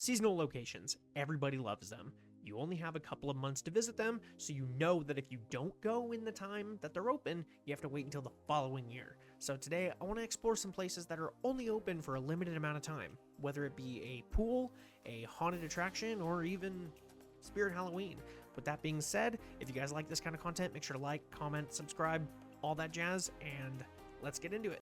Seasonal locations, everybody loves them. You only have a couple of months to visit them, so you know that if you don't go in the time that they're open, you have to wait until the following year. So today, I want to explore some places that are only open for a limited amount of time, whether it be a pool, a haunted attraction, or even Spirit Halloween. With that being said, if you guys like this kind of content, make sure to like, comment, subscribe, all that jazz, and let's get into it.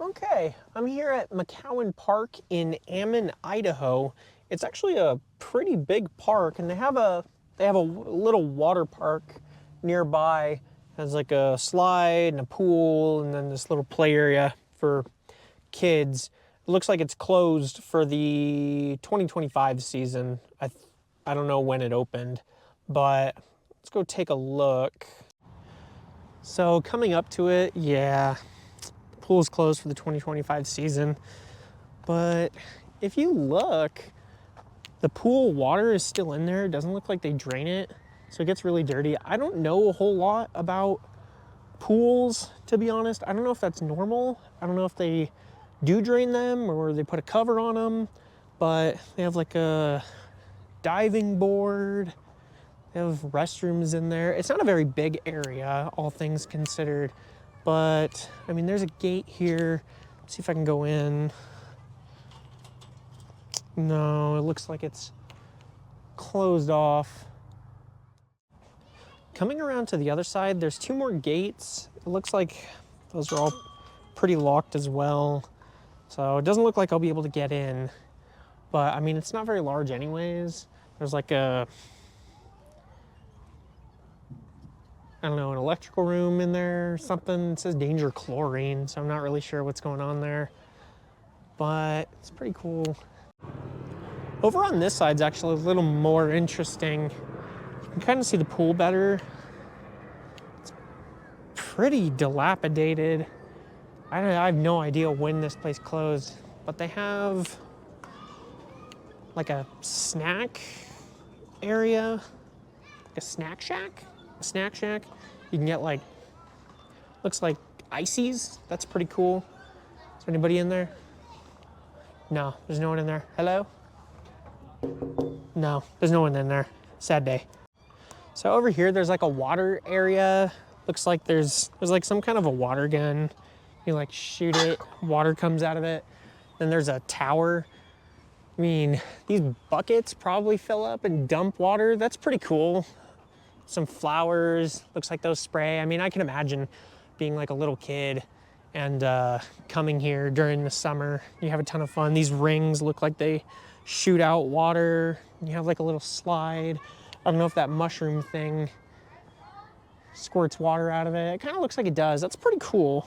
Okay, I'm here at McCowan Park in Ammon, Idaho. It's actually a pretty big park, and they have a little water park nearby. It has like a slide and a pool, and then this little play area for kids. It looks like it's closed for the 2025 season. I don't know when it opened, but let's go take a look. So coming up to it, yeah. Pool is closed for the 2025 season, but if you look, the pool water is still in there. It doesn't look like they drain it, so it gets really dirty. I don't know a whole lot about pools, to be honest. I don't know if that's normal. I don't know if they do drain them or they put a cover on them, but they have like a diving board. They have restrooms in there. It's not a very big area, all things considered. But, I mean, there's a gate here. Let's see if I can go in. No, it looks like it's closed off. Coming around to the other side, there's two more gates. It looks like those are all pretty locked as well. So it doesn't look like I'll be able to get in. But, I mean, it's not very large anyways. There's like a, I don't know, an electrical room in there or something. It says danger chlorine, so I'm not really sure what's going on there. But it's pretty cool. Over on this side's actually a little more interesting. You can kind of see the pool better. It's pretty dilapidated. I have no idea when this place closed, but they have like a snack area, like a snack shack. Snack shack. You can get like, looks like ices. That's pretty cool. Is there anybody in there? No, there's no one in there. Hello? No, there's no one in there. Sad day. So over here, there's like a water area. Looks like there's like some kind of a water gun. You like shoot it, water comes out of it. Then there's a tower. I mean, these buckets probably fill up and dump water. That's pretty cool. Some flowers, looks like those spray. I mean, I can imagine being like a little kid and coming here during the summer. You have a ton of fun. These rings look like they shoot out water. You have like a little slide. I don't know if that mushroom thing squirts water out of it. It kind of looks like it does. That's pretty cool.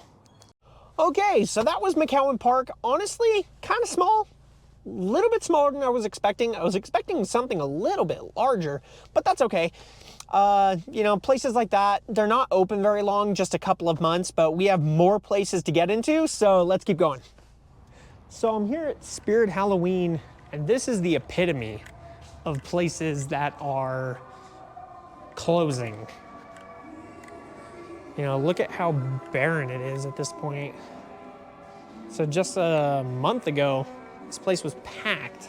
Okay, so that was McCowan Park. Honestly, kind of small. A little bit smaller than I was expecting. I was expecting something a little bit larger, but that's okay. You know, places like that, they're not open very long, just a couple of months, but we have more places to get into, so let's keep going. So I'm here at Spirit Halloween, and this is the epitome of places that are closing. You know, look at how barren it is at this point. So just a month ago, this place was packed.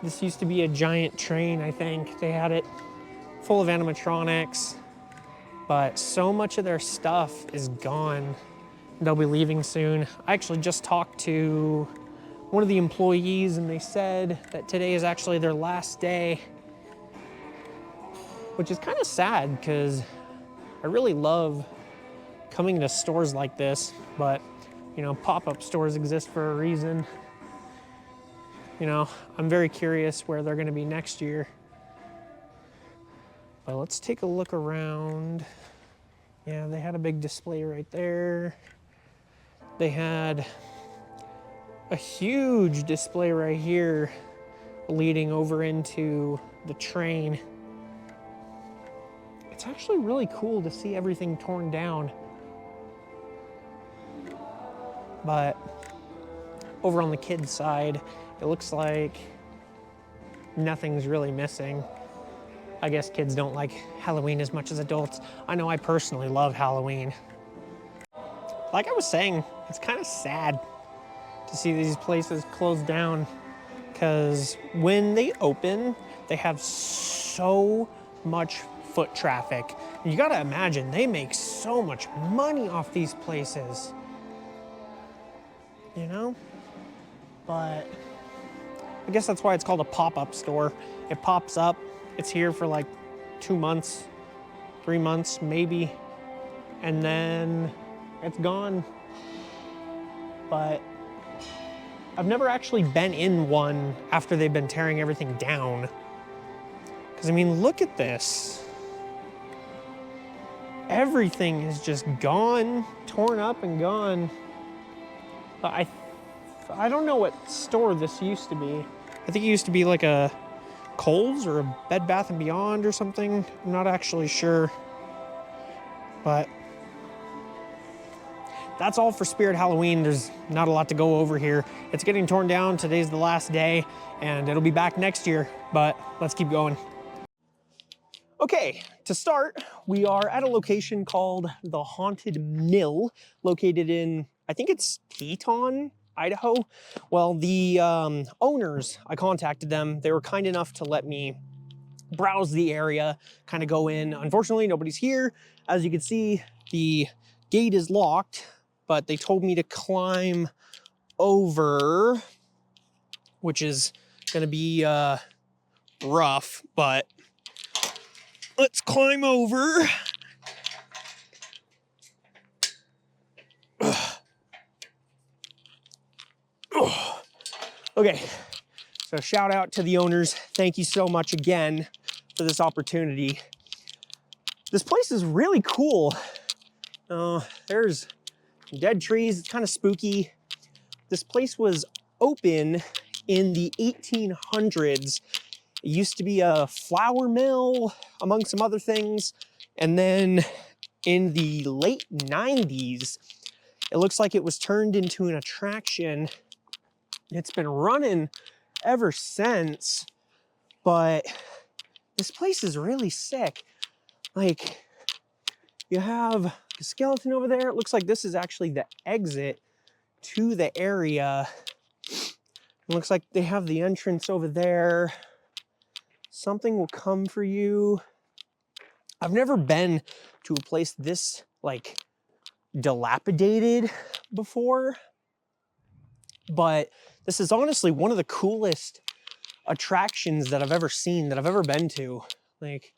This used to be a giant train, I think. They had it full of animatronics, but so much of their stuff is gone. They'll be leaving soon. I actually just talked to one of the employees, and they said that today is actually their last day, which is kind of sad because I really love coming to stores like this, but you know, pop-up stores exist for a reason. You know, I'm very curious where they're going to be next year. But let's take a look around. Yeah, they had a big display right there. They had a huge display right here leading over into the train. It's actually really cool to see everything torn down. But over on the kids' side, it looks like nothing's really missing. I guess kids don't like Halloween as much as adults. I know I personally love Halloween. Like I was saying, it's kind of sad to see these places closed down. because when they open, they have so much foot traffic. You gotta imagine they make so much money off these places, you know? But I guess that's why it's called a pop-up store. It pops up, it's here for like 2 months, 3 months maybe, and then it's gone. But I've never actually been in one after they've been tearing everything down. Because I mean, look at this. Everything is just gone, torn up and gone. But I don't know what store this used to be. I think it used to be like a Kohl's or a Bed Bath & Beyond or something. I'm not actually sure. But that's all for Spirit Halloween. There's not a lot to go over here. It's getting torn down. Today's the last day, and it'll be back next year. But let's keep going. Okay, to start, we are at a location called the Haunted Mill, located in, I think it's Teton, Idaho. Well, the owners, I contacted them. They were kind enough to let me browse the area, kind of go in. Unfortunately, nobody's here. As you can see, the gate is locked, but they told me to climb over, which is gonna be rough, but let's climb over. Okay, so shout out to the owners. Thank you so much again for this opportunity. This place is really cool. There's dead trees, it's kind of spooky. This place was open in the 1800s. It used to be a flour mill, among some other things. And then in the late 90s, it looks like it was turned into an attraction. It's been running ever since, but this place is really sick. Like, you have a skeleton over there. It looks like this is actually the exit to the area. It looks like they have the entrance over there. Something will come for you. I've never been to a place this, like, dilapidated before, but this is honestly one of the coolest attractions that I've ever seen, that I've ever been to. Like,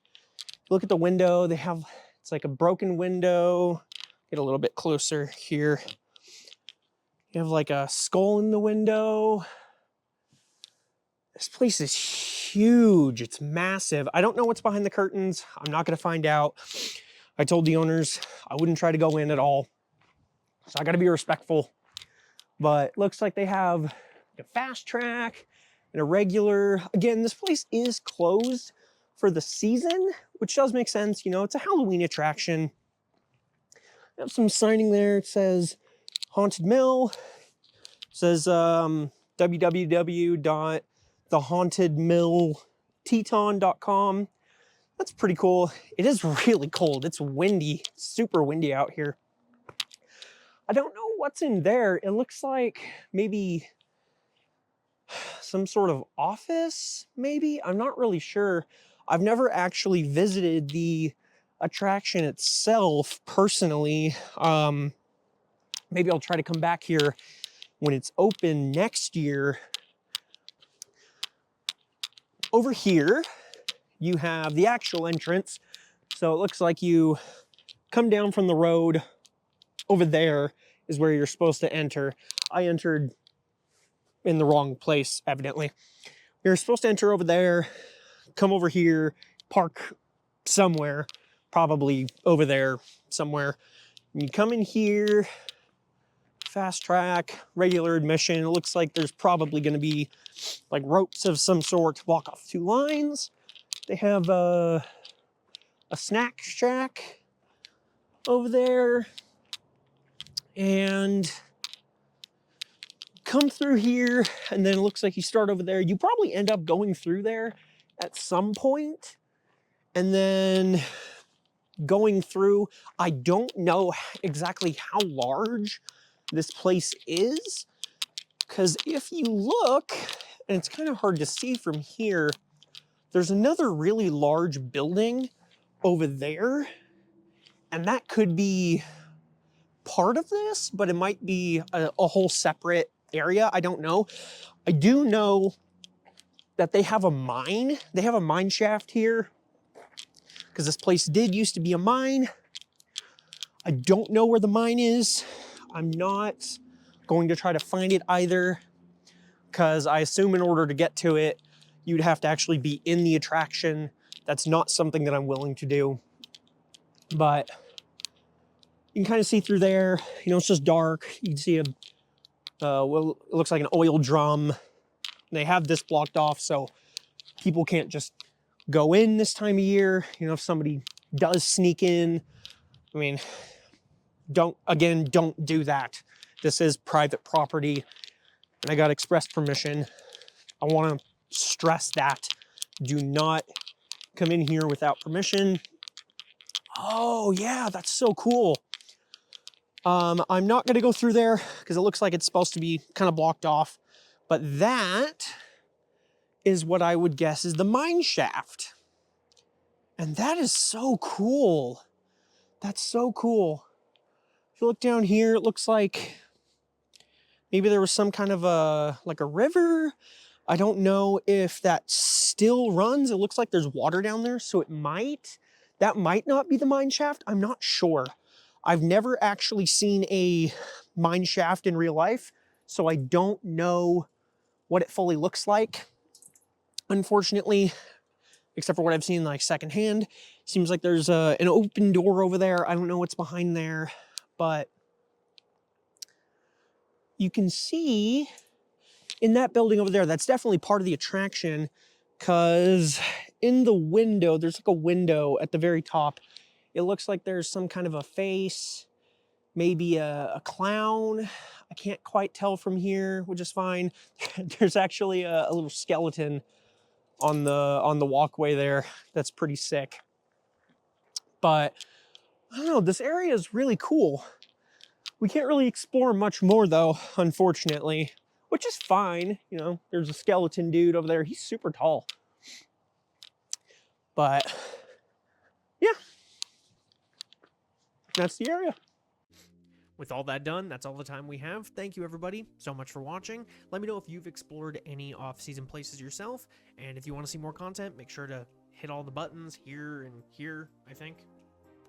look at the window. They have, it's like a broken window. Get a little bit closer here. You have like a skull in the window. This place is huge. It's massive. I don't know what's behind the curtains. I'm not gonna find out. I told the owners I wouldn't try to go in at all. So I gotta be respectful. But looks like they have a fast track and a regular. Again, this place is closed for the season, which does make sense. You know, it's a Halloween attraction. I have some signing there. It says Haunted Mill. It says www.thehauntedmillteton.com. That's pretty cool. It is really cold. It's windy, super windy out here. I don't know what's in there. It looks like maybe some sort of office, maybe? I'm not really sure. I've never actually visited the attraction itself personally. Maybe I'll try to come back here when it's open next year. Over here, you have the actual entrance. So it looks like you come down from the road. Over there is where you're supposed to enter. I entered in the wrong place, evidently. You're supposed to enter over there, come over here, park somewhere, probably over there somewhere. You come in here, fast track, regular admission. It looks like there's probably going to be like ropes of some sort to block off 2 lines. They have a snack shack over there. And come through here, and then it looks like you start over there. You probably end up going through there at some point, and then going through. I don't know exactly how large this place is, because if you look and it's kind of hard to see from here. There's another really large building over there, and that could be part of this, but it might be a whole separate area. I don't know. I do know that they have a mine. They have a mine shaft here because this place did used to be a mine. I don't know where the mine is. I'm not going to try to find it either, because I assume in order to get to it, you'd have to actually be in the attraction. That's not something that I'm willing to do. But you can kind of see through there. You know, it's just dark. You can see well, it looks like an oil drum. They have this blocked off, so people can't just go in this time of year. You know, if somebody does sneak in, I mean, don't do that. This is private property, and I got express permission. I want to stress that. Do not come in here without permission. Oh yeah, that's so cool. I'm not going to go through there because it looks like it's supposed to be kind of blocked off, but that is what I would guess is the mine shaft. And that is so cool. That's so cool. If you look down here, it looks like maybe there was some kind of a river. I don't know if that still runs. It looks like there's water down there, so that might not be the mine shaft. I'm not sure. I've never actually seen a mine shaft in real life, so I don't know what it fully looks like. Unfortunately, except for what I've seen like secondhand, seems like there's an open door over there. I don't know what's behind there, but you can see in that building over there, that's definitely part of the attraction, because in the window, there's like a window at the very top. It looks like there's some kind of a face, maybe a clown. I can't quite tell from here, which is fine. There's actually a little skeleton on the walkway there. That's pretty sick. But I don't know, this area is really cool. We can't really explore much more though, unfortunately, which is fine. You know, there's a skeleton dude over there. He's super tall. But yeah, that's the area. With all that done, that's all the time we have. Thank you everybody so much for watching. Let me know if you've explored any off-season places yourself, and if you want to see more content, make sure to hit all the buttons here and here, I think.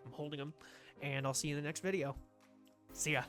I'm holding them, and I'll see you in the next video. See ya.